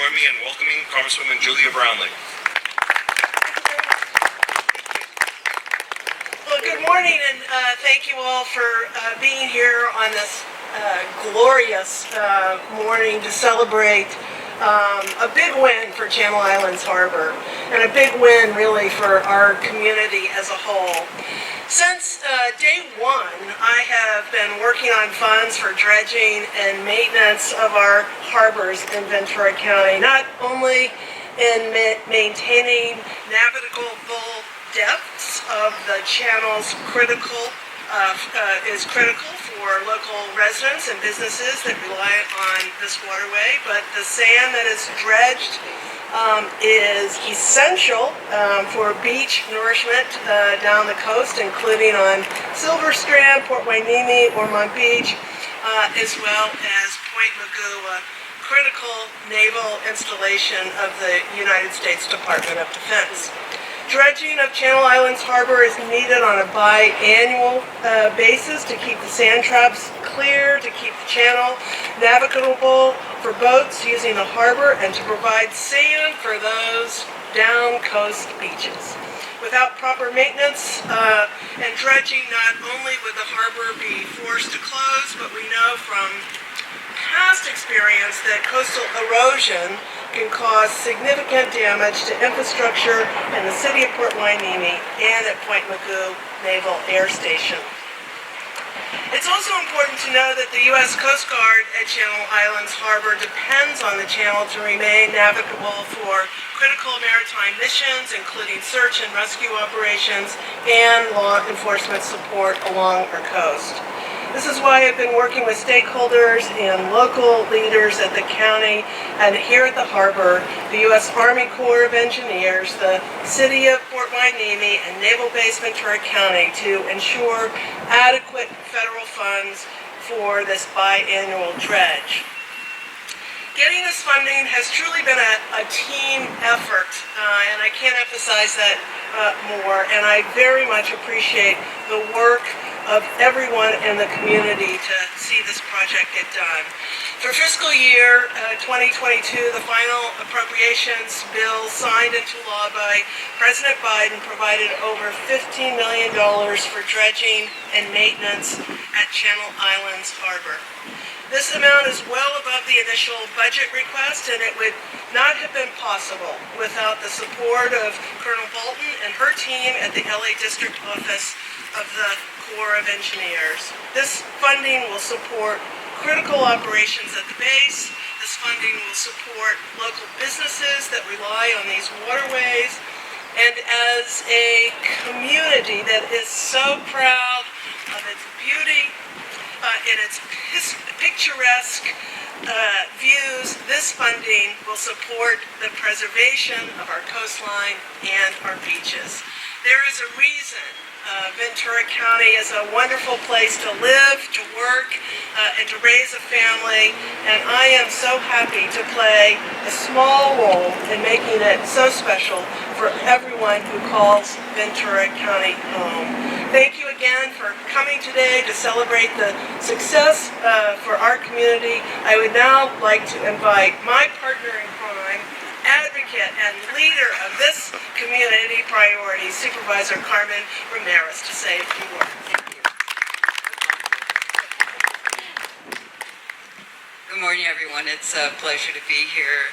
join me in welcoming Congresswoman Julia Brownley. Well, good morning, and thank you all for being here on this glorious morning to celebrate a big win for Channel Islands Harbor, and a big win really for our community as a whole. Since day one, I have been working on funds for dredging and maintenance of our harbors in Ventura County, not only in maintaining navigable depths of the channel's critical for local residents and businesses that rely on this waterway, but the sand that is dredged is essential for beach nourishment down the coast, including on Silver Strand, Port Hueneme, Ormond Beach, as well as Point Mugu, a critical naval installation of the United States Department of Defense. Dredging of Channel Islands Harbor is needed on a biannual basis to keep the sand traps clear, to keep the channel navigable for boats using the harbor, and to provide sand for those down coast beaches. Without proper maintenance and dredging, not only would the harbor be forced to close, but we know from past experience that coastal erosion can cause significant damage to infrastructure in the city of Port Hueneme and at Point Mugu Naval Air Station. It's also important to know that the U.S. Coast Guard at Channel Islands Harbor depends on the channel to remain navigable for critical maritime missions, including search and rescue operations and law enforcement support along our coast. This is why I've been working with stakeholders and local leaders at the county and here at the harbor, the U.S. Army Corps of Engineers, the City of Port Hueneme, and Naval Base Ventura County to ensure adequate federal funds for this biannual dredge. Getting this funding has truly been a team effort, and I can't emphasize that more, and I very much appreciate the work of everyone in the community to see this project get done. For fiscal year 2022, the final appropriations bill signed into law by President Biden provided over $15 million for dredging and maintenance at Channel Islands Harbor. This amount is well above the initial budget request, and it would not have been possible without the support of Colonel Bolton and her team at the LA District Office of the Corps of Engineers. This funding will support critical operations at the base. This funding will support local businesses that rely on these waterways. And as a community that is so proud of its beauty and its picturesque views, this funding will support the preservation of our coastline and our beaches. There is a reason Ventura County is a wonderful place to live, to work, and to raise a family, and I am so happy to play a small role in making it so special for everyone who calls Ventura County home. Thank you again for coming today to celebrate the success for our community. I would now like to invite my partner in crime, advocate and leader of this community priority, Supervisor Carmen Ramirez, to say a few words. Thank you. Good morning, everyone. It's a pleasure to be here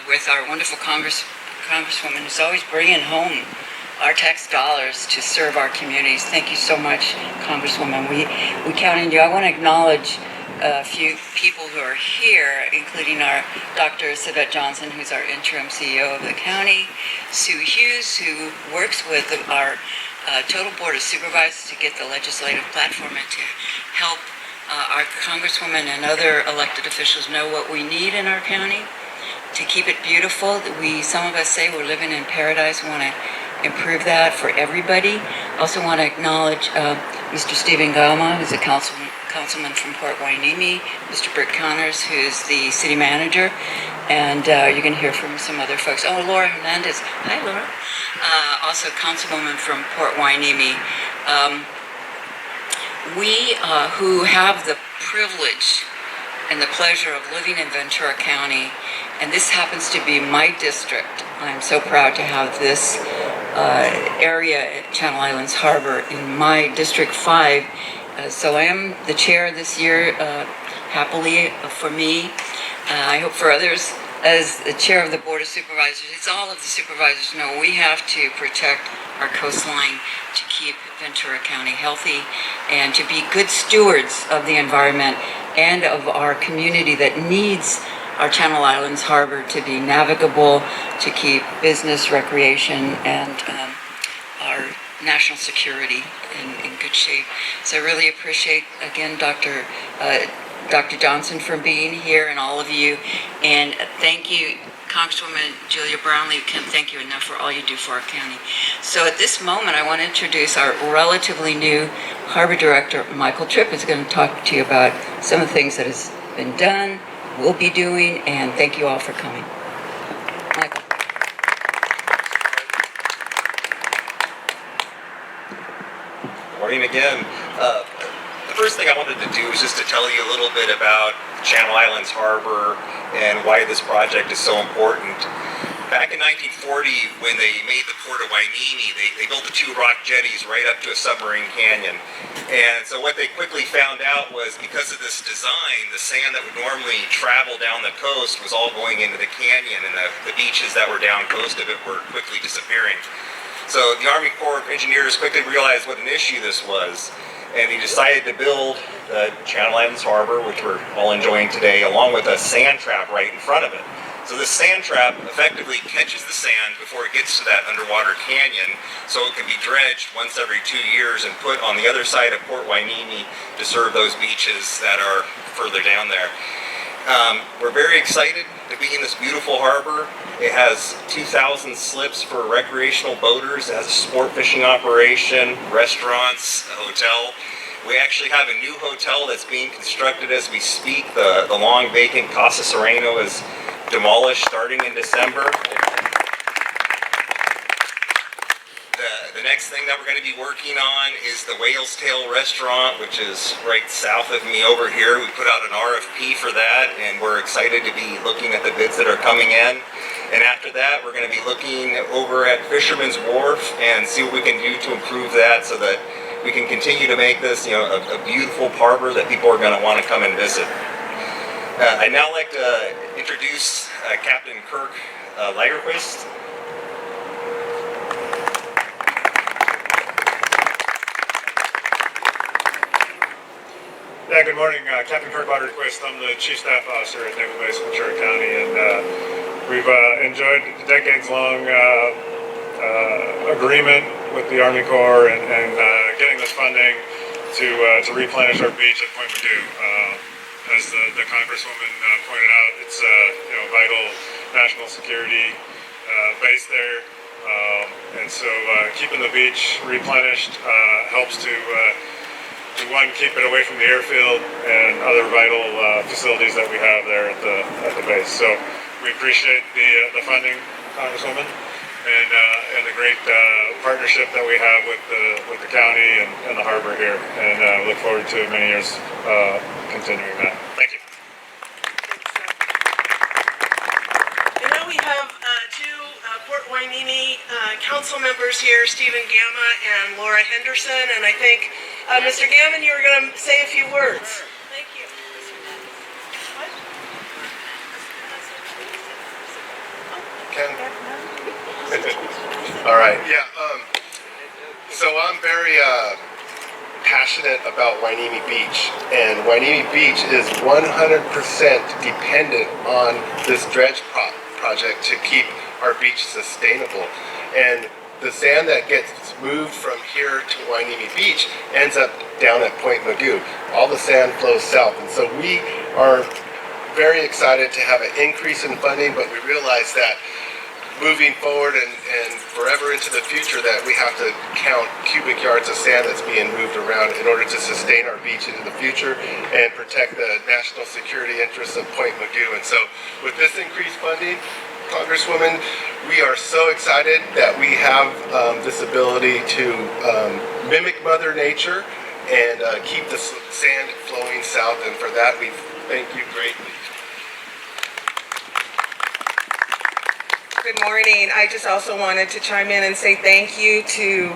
with our wonderful Congresswoman who's always bringing home our tax dollars to serve our communities. Thank you so much, Congresswoman. We count on you. I want to acknowledge a few people who are here, including our Dr. Sivette Johnson, who's our interim CEO of the county, Sue Hughes, who works with our total board of supervisors to get the legislative platform and to help our Congresswoman and other elected officials know what we need in our county to keep it beautiful. Some of us say we're living in paradise. We want to improve that for everybody. Also want to acknowledge Mr. Stephen Gauma, who's a councilman from Port Hueneme, Mr. Britt Connors, who's the city manager, and you're going to hear from some other folks. Oh, Laura Hernandez. Hi, Laura. Also councilwoman from Port Hueneme. We who have the privilege and the pleasure of living in Ventura County, and this happens to be my district. I'm so proud to have this area at Channel Islands Harbor in my District 5. So I am the chair this year, happily for me. I hope for others. As the chair of the Board of Supervisors, as all of the supervisors know, we have to protect our coastline to keep Ventura County healthy and to be good stewards of the environment and of our community that needs our Channel Islands Harbor to be navigable, to keep business, recreation, and our national security in good shape. So I really appreciate, again, Dr. Johnson for being here and all of you. And thank you, Congresswoman Julia Brownley. Can't thank you enough for all you do for our county. So at this moment, I want to introduce our relatively new Harbor Director, Michael Tripp, is going to talk to you about some of the things that has been done, will be doing, and thank you all for coming. Michael. Good morning again. The first thing I wanted to do is just to tell you a little bit about Channel Islands Harbor and why this project is so important. Back in 1940, when they made the port of Wainimi, they built the 2 rock jetties right up to a submarine canyon. And so what they quickly found out was, because of this design, the sand that would normally travel down the coast was all going into the canyon, and the beaches that were down coast of it were quickly disappearing. So the Army Corps of Engineers quickly realized what an issue this was, and he decided to build the Channel Islands Harbor, which we're all enjoying today, along with a sand trap right in front of it. So this sand trap effectively catches the sand before it gets to that underwater canyon, so it can be dredged once every 2 years and put on the other side of Port Wainimi to serve those beaches that are further down there. We're very excited to be in this beautiful harbor. It has 2,000 slips for recreational boaters. It has a sport fishing operation, restaurants, a hotel. We actually have a new hotel that's being constructed as we speak. The long vacant Casa Sereno is demolished starting in December. The next thing that we're going to be working on is the Whale's Tail restaurant, which is right south of me over here. We put out an RFP for that, and we're excited to be looking at the bids that are coming in. And after that, we're going to be looking over at Fisherman's Wharf and see what we can do to improve that, so that we can continue to make this, a beautiful harbor that people are going to want to come and visit. I'd now like to introduce Captain Kirk Lagerquist. Yeah, good morning. Captain Kirk Lagerquist. I'm the Chief Staff Officer at Naval Base Ventura County, and we've enjoyed a decades-long agreement with the Army Corps and getting this funding to replenish our beach at Point Madu. As the Congresswoman pointed out, it's a vital national security base there, and so keeping the beach replenished helps to one, keep it away from the airfield and other vital facilities that we have there at the base. So we appreciate the funding, Congresswoman, and the great partnership that we have with the county and the harbor here, and look forward to many years continuing that. Thank you. And now we have 2 Port Wainimi council members here, Stephen Gamma and Laura Henderson, and I think Mr. Gammon, you were going to say a few words. Thank you. All right. Yeah. So I'm very passionate about Wainimi Beach, and Wainimi Beach is 100% dependent on this dredge project to keep our beach sustainable. And the sand that gets moved from here to Wainimi Beach ends up down at Point Madu. All the sand flows south, and so we are very excited to have an increase in funding, but we realize that moving forward and forever into the future that we have to count cubic yards of sand that's being moved around in order to sustain our beach into the future and protect the national security interests of Point Madu. And so with this increased funding, Congresswoman, we are so excited that we have this ability to mimic Mother Nature and keep the sand flowing south, and for that we've Thank you greatly. Good morning. I just also wanted to chime in and say thank you to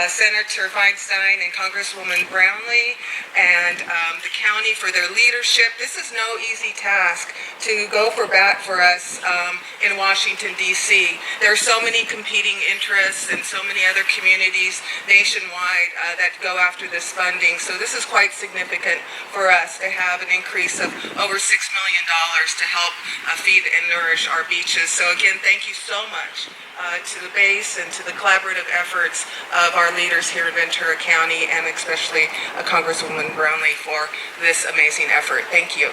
Senator Feinstein and Congresswoman Brownley and the county for their leadership. This is no easy task to go for bat for us in Washington, D.C. There are so many competing interests and so many other communities nationwide that go after this funding. So this is quite significant for us to have an increase of over $6 million to help feed and nourish our beaches. So again, thank you so much to the base and to the collaborative efforts of our leaders here in Ventura County and especially Congresswoman Brownley for this amazing effort. Thank you.